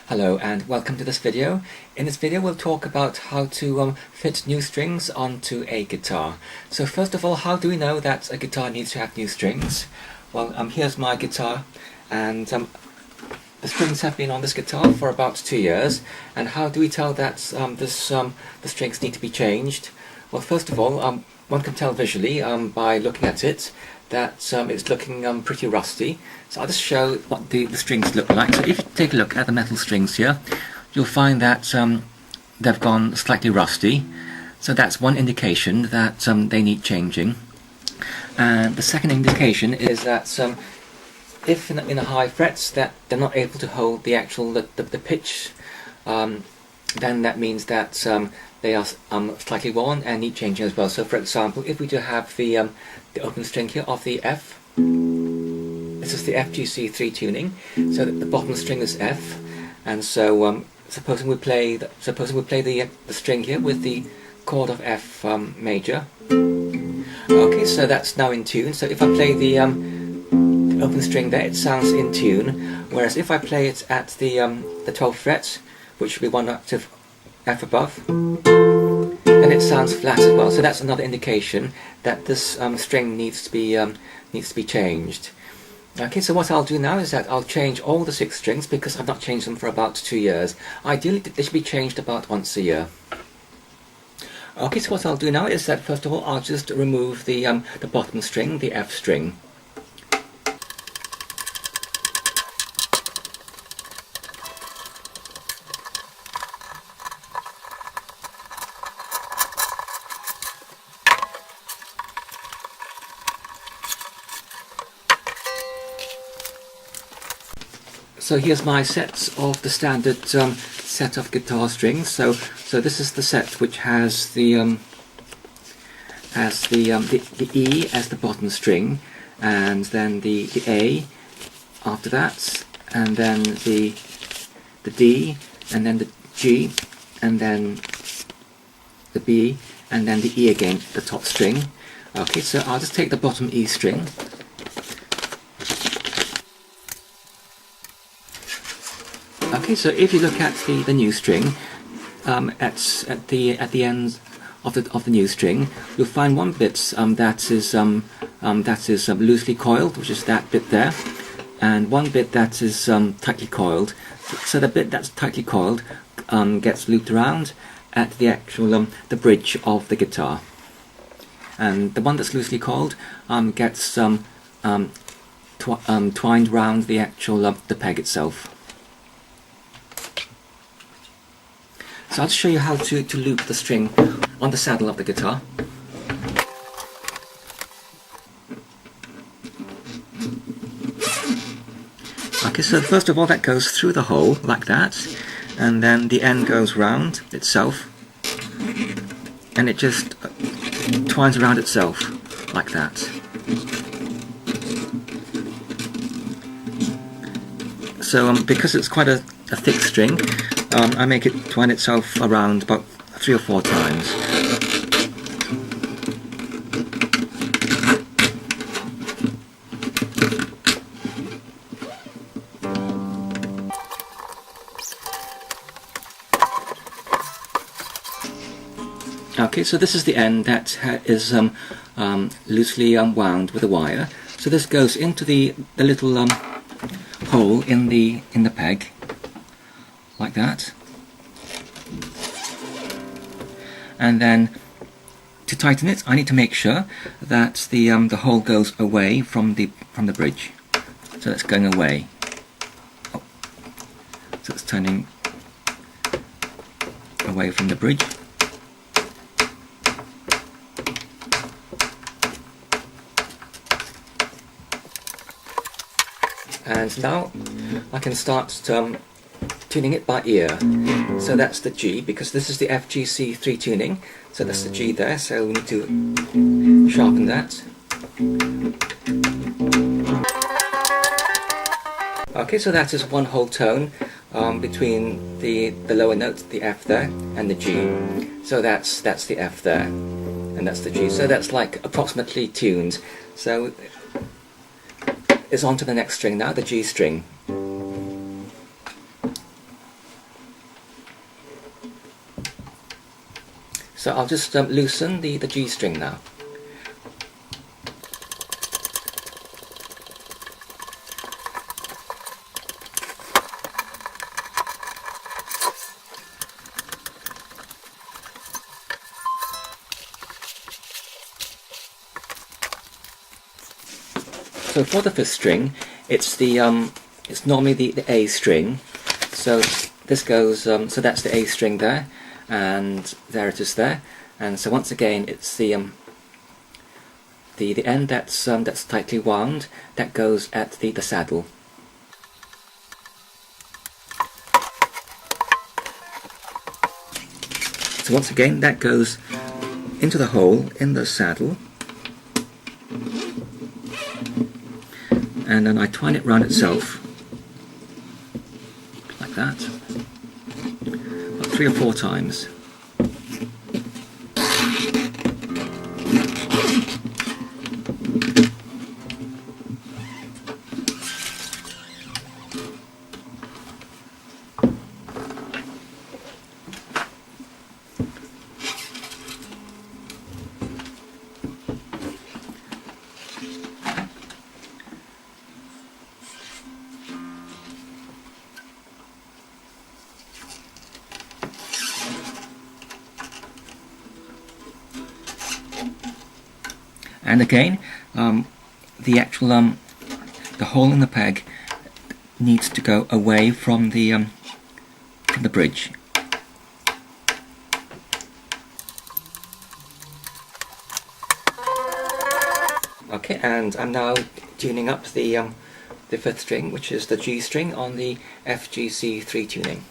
Hello and welcome to this video. In this video we'll talk about how to fit new strings onto a guitar. So first of all, how do we know that a guitar needs to have new strings? Well, here's my guitar, and the strings have been on this guitar for about 2 years. And how do we tell that the strings need to be changed? Well, first of all, one can tell visually by looking at it that it's looking pretty rusty. So I'll just show what the strings look like. So if you take a look at the metal strings here, you'll find that they've gone slightly rusty. So that's one indication that they need changing. And the second indication is that if in the high frets that they're not able to hold the actual the pitch, then that means that they are slightly worn and need changing as well. So for example, if we do have the open string here of the F, this is the FGC3 tuning, so that the bottom string is F, and so supposing we play the string here with the chord of F major. Okay, so that's now in tune. So if I play the open string there, it sounds in tune, whereas if I play it at the 12th fret, which would be one octave F above, then it sounds flat as well. So that's another indication that this string needs to be changed. Okay, so what I'll do now is that I'll change all the 6 strings because I've not changed them for about 2 years. Ideally, they should be changed about once a year. Okay, so what I'll do now is that first of all I'll just remove the bottom string, the F string. So here's my sets of the standard set of guitar strings. So this is the set which has the E as the bottom string, and then the A after that, and then the D, and then the G, and then the B, and then the E again, the top string. Okay, so I'll just take the bottom E string. Okay, so if you look at the new string, at the end of the new string, you'll find one bit that is loosely coiled, which is that bit there, and one bit that is tightly coiled. So the bit that's tightly coiled gets looped around at the actual the bridge of the guitar, and the one that's loosely coiled gets twined around the actual the peg itself. So I'll show you how to loop the string on the saddle of the guitar. Okay, so first of all that goes through the hole like that, and then the end goes round itself, and it just twines around itself like that. So because it's quite a thick string, I make it twine itself around about 3 or 4 times. Okay, so this is the end that is loosely wound with a wire. So this goes into the little hole in the peg, like that, and then to tighten it I need to make sure that the hole goes away from the bridge. So it's going away. Oh. So it's turning away from the bridge. And now I can start tuning it by ear. So that's the G, because this is the FGC3 tuning, so that's the G there, so we need to sharpen that. Okay, so that is one whole tone between the lower note, the F there, and the G. So that's the F there, and that's the G, so that's like approximately tuned. So it's on to the next string now, the G string. So I'll just loosen the G string now. So for the fifth string, it's normally the A string. So this goes, so that's the A string there, and there it is there. And so once again, it's the end that's tightly wound that goes at the saddle. So once again, that goes into the hole in the saddle. And then I twine it round itself, like that, about 3 or 4 times. And again, the actual the hole in the peg needs to go away from the bridge. Okay, and I'm now tuning up the fifth string, which is the G string on the FGC3 tuning.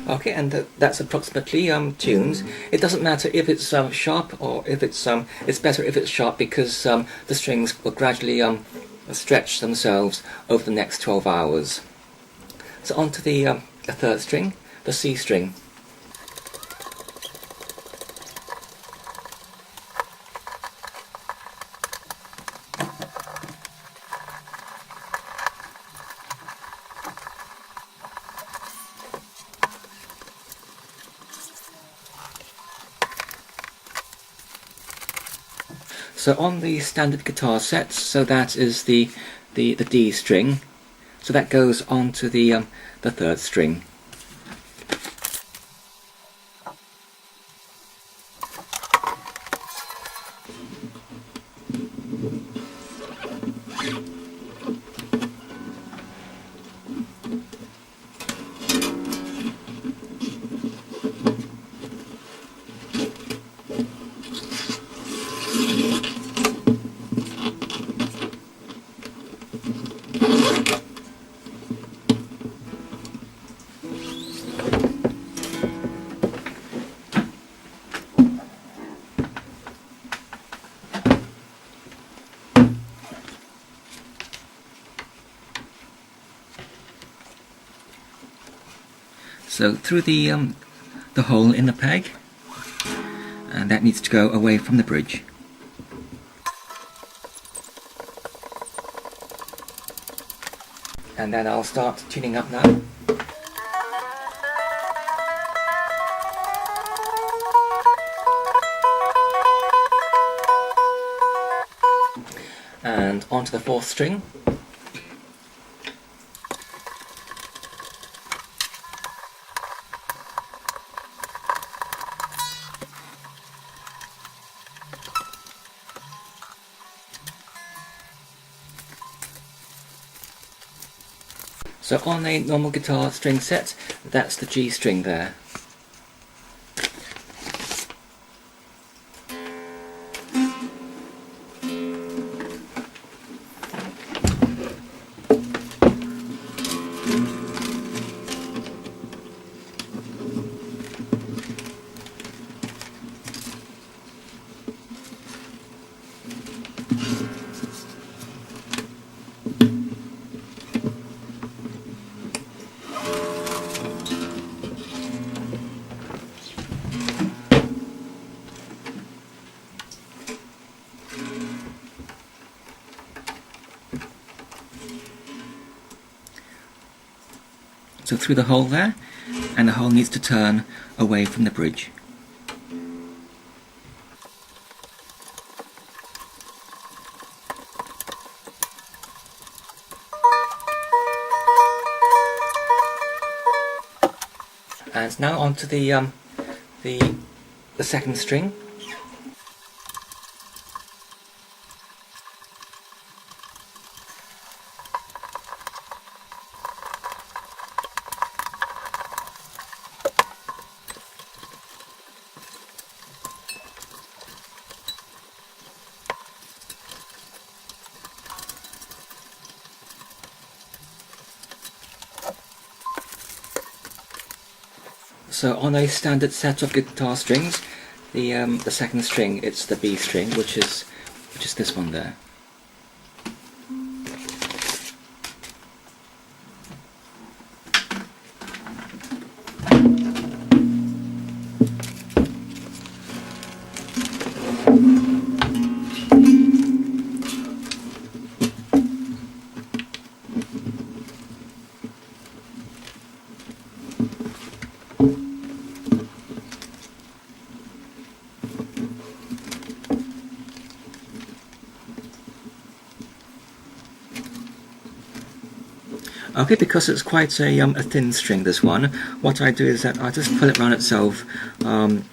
Okay, and that's approximately tuned. It doesn't matter if it's sharp or if it's better if it's sharp, because the strings will gradually stretch themselves over the next 12 hours. So on to the third string, the C string. So on the standard guitar sets, so that is the D string, so that goes on to the third string. So through the hole in the peg, and that needs to go away from the bridge. And then I'll start tuning up now. And onto the fourth string. So on a normal guitar string set, that's the G string there. So through the hole there, and the hole needs to turn away from the bridge. And now onto the second string. So on a standard set of guitar strings, the second string, it's the B string, which is this one there. Okay, because it's quite a thin string, this one, what I do is that I just pull it around itself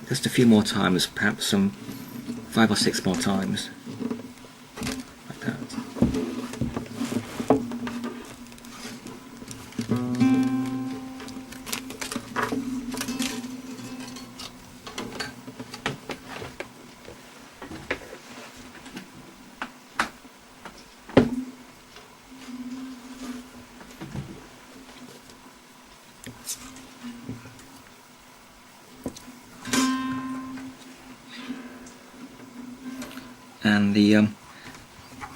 just a few more times, perhaps some 5 or 6 more times, like that. And the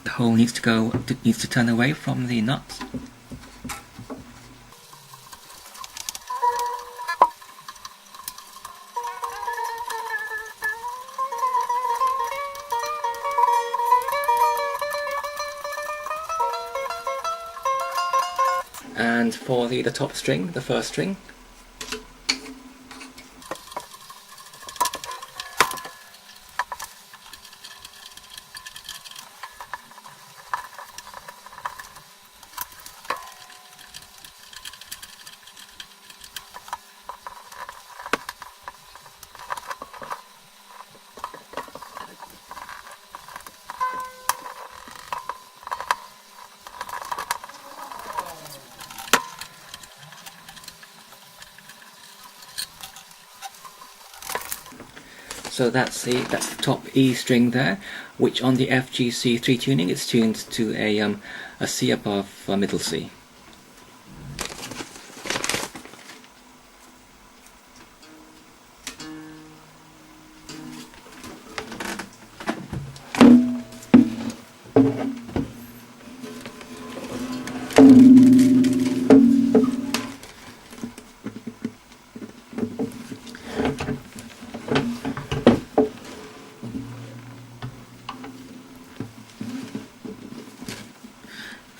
hole needs to turn away from the nuts. And for the top string, the first string, so that's the top E string there, which on the FGC3 tuning it's tuned to a C above middle C.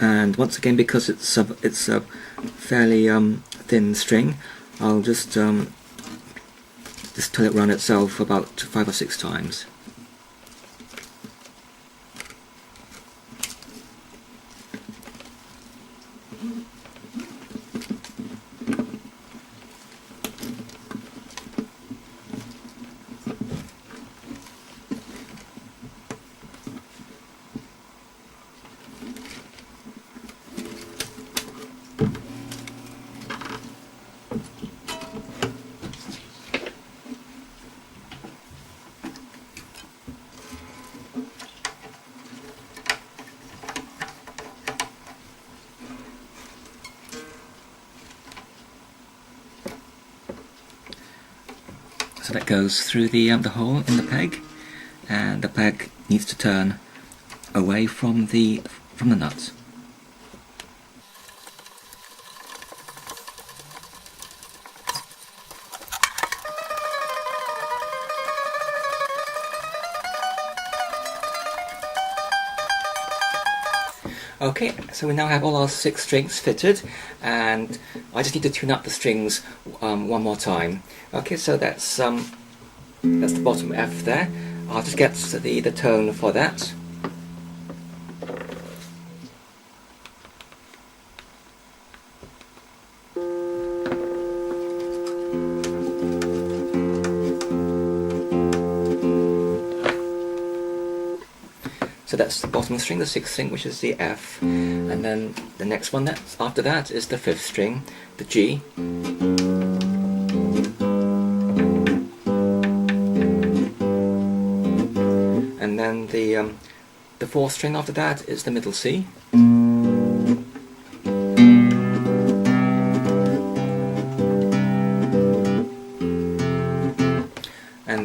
And once again, because it's a fairly thin string, I'll just tell it around itself about 5 or 6 times. So that goes through the hole in the peg, and the peg needs to turn away from the nuts. Okay, so we now have all our 6 strings fitted, and I just need to tune up the strings one more time. Okay, so that's the bottom F there. I'll just get the tone for that. So that's the bottom string, the 6th string, which is the F, and then the next one that's after that is the 5th string, the G, and then the 4th string after that is the middle C, and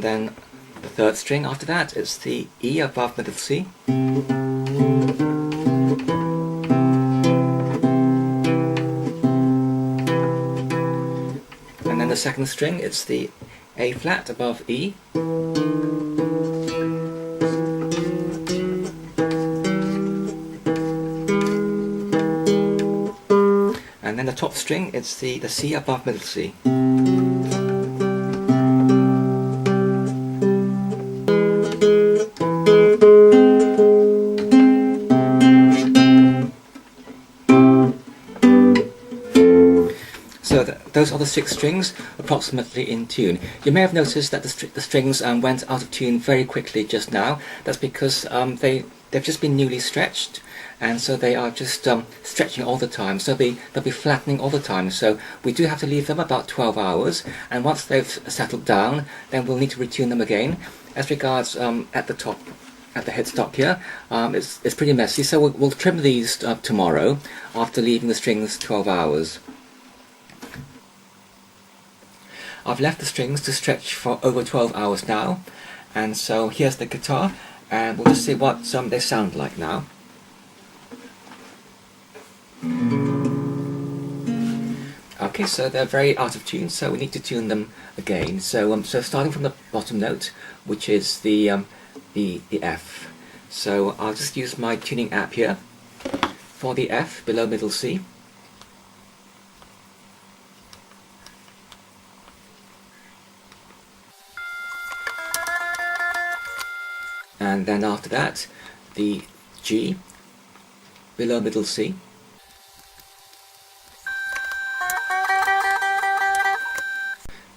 then the 3rd string after that is the E above middle C, and then the 2nd string it's the A flat above E, and then the top string it's the C above middle C. So those are the 6 strings approximately in tune. You may have noticed that the strings went out of tune very quickly just now. That's because they've just been newly stretched, and so they are just stretching all the time. So they'll be flattening all the time. So we do have to leave them about 12 hours, and once they've settled down, then we'll need to retune them again. As regards at the top, at the headstock here, it's pretty messy. So we'll trim these tomorrow after leaving the strings 12 hours. I've left the strings to stretch for over 12 hours now, and so here's the guitar, and we'll just see what they sound like now. Okay, so they're very out of tune, so we need to tune them again. So starting from the bottom note, which is the F. So I'll just use my tuning app here for the F below middle C. And then after that, the G below middle C.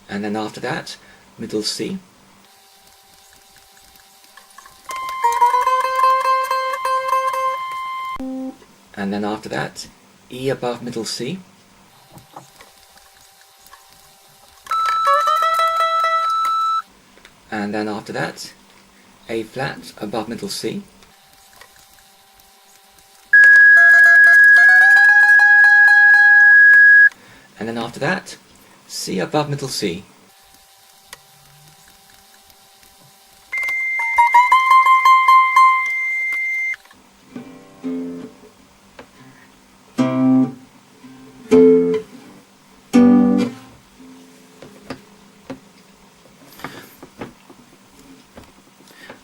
And then after that, middle C. And then after that, E above middle C. And then after that, A flat above middle C. And then after that, C above middle C.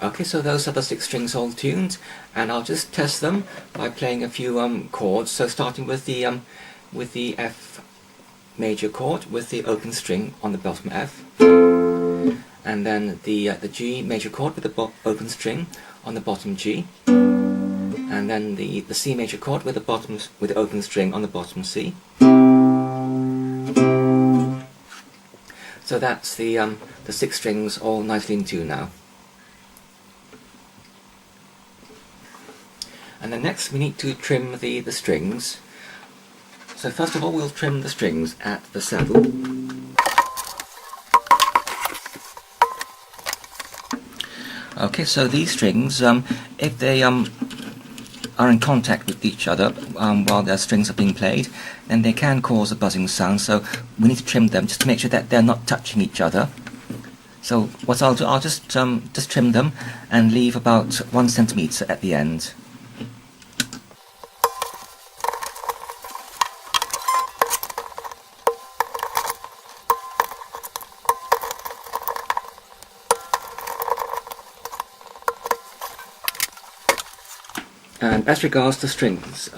Okay, so those are the 6 strings all tuned, and I'll just test them by playing a few chords. So starting with the F major chord with the open string on the bottom F, and then the G major chord with the open string on the bottom G, and then the C major chord with the open string on the bottom C. So that's the 6 strings all nicely in tune now. And then next we need to trim the strings. So first of all we'll trim the strings at the saddle. Okay, so these strings, if they are in contact with each other while their strings are being played, then they can cause a buzzing sound, so we need to trim them just to make sure that they're not touching each other. So what I'll do, I'll just trim them and leave about 1 centimetre at the end. And as regards to strings,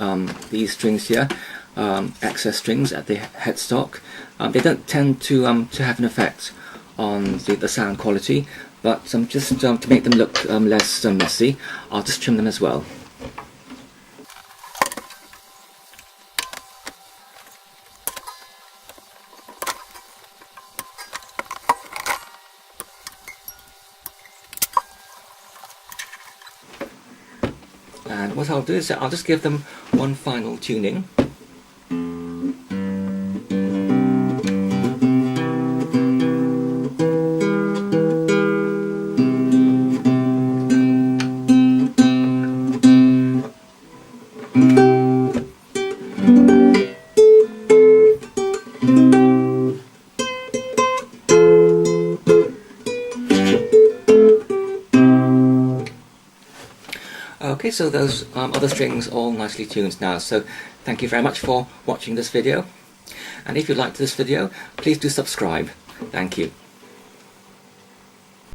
these strings here, excess strings at the headstock, they don't tend to have an effect on the sound quality, but just to make them look less messy, I'll just trim them as well. And what I'll do is I'll just give them one final tuning. Okay, so those other strings all nicely tuned now, so thank you very much for watching this video, and if you liked this video, please do subscribe. Thank you.